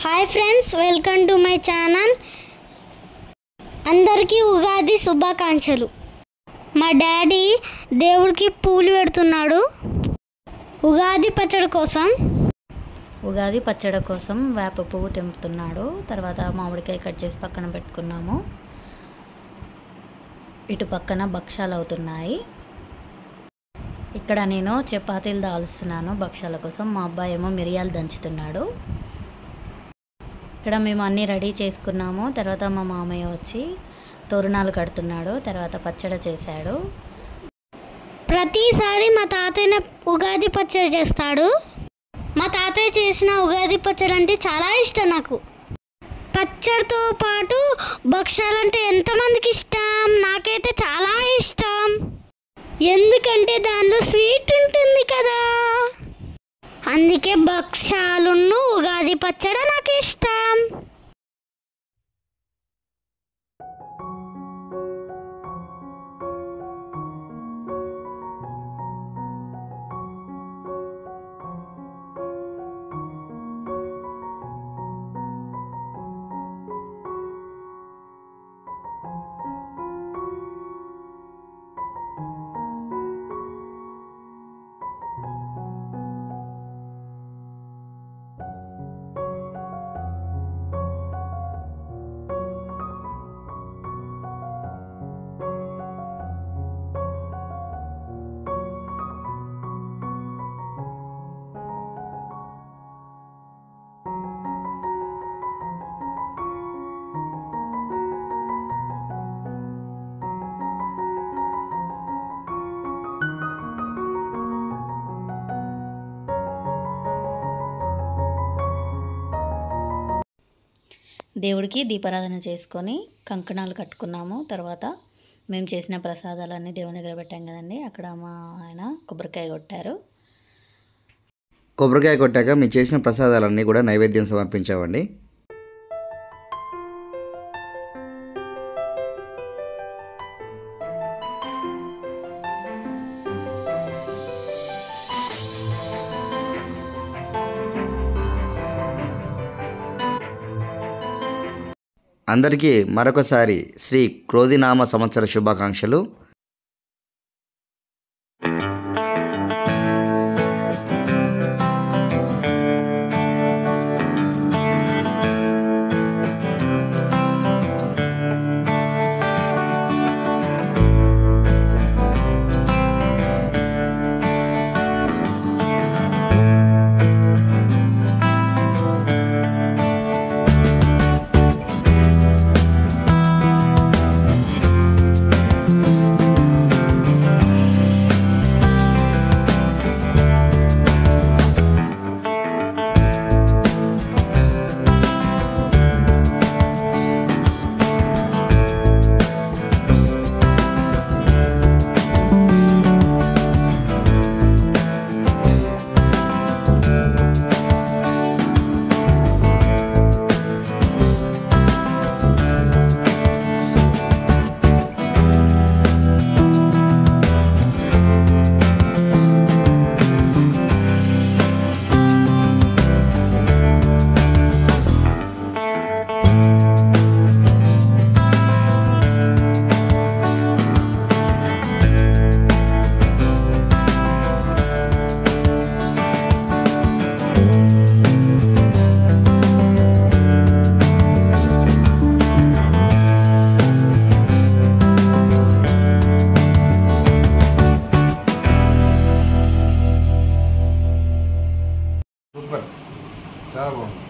Hi friends, welcome to my channel. అందరికీ ఉగాది శుభాకాంక్షలు. మా డాడీ దేవుడికి పూలు పెడుతున్నాడు ఉగాది పచ్చడి కోసం వేప పువ్వు తెంపుతున్నాడు. తర్వాత మామిడికాయ కట్ చేసి పక్కన పెట్టుకున్నాము. ఇటు పక్కన భక్షాలు అవుతున్నాయి. ఇక్కడ నేను చపాతీలు దాల్స్తున్నాను భక్షాల కోసం. మా అబ్బాయి ఏమో మిరియాలు దంచుతున్నాడు. ఇక్కడ మేము అన్నీ రెడీ చేసుకున్నాము. తర్వాత మా మామయ్య వచ్చి తోరణాలు కడుతున్నాడు. తర్వాత పచ్చడి చేశాడు. ప్రతిసారి మా తాతయ్య ఉగాది పచ్చడి చేస్తాడు. మా తాతయ్య చేసిన ఉగాది పచ్చడి అంటే చాలా ఇష్టం నాకు. పచ్చడితో పాటు భక్షాలంటే ఎంతమందికి ఇష్టం? నాకైతే చాలా ఇష్టం. ఎందుకంటే దానిలో స్వీట్ ఉంటుంది కదా, అందుకే భక్షాలును ఉగాది పచ్చడి నాకు ఇష్టం. దేవుడికి దీపారాధన చేసుకొని కంకణాలు కట్టుకున్నాము. తర్వాత మేము చేసిన ప్రసాదాలన్నీ దేవుని దగ్గర పెట్టాం కదండి. అక్కడ మా ఆయన కొబ్బరికాయ కొట్టారు. కొబ్బరికాయ కొట్టాక మేము చేసిన ప్రసాదాలన్నీ కూడా నైవేద్యం సమర్పించామండి. అందరికీ మరొకసారి శ్రీ క్రోధినామ సంవత్సర శుభాకాంక్షలు. సూపర్, చాలా బాగుంది.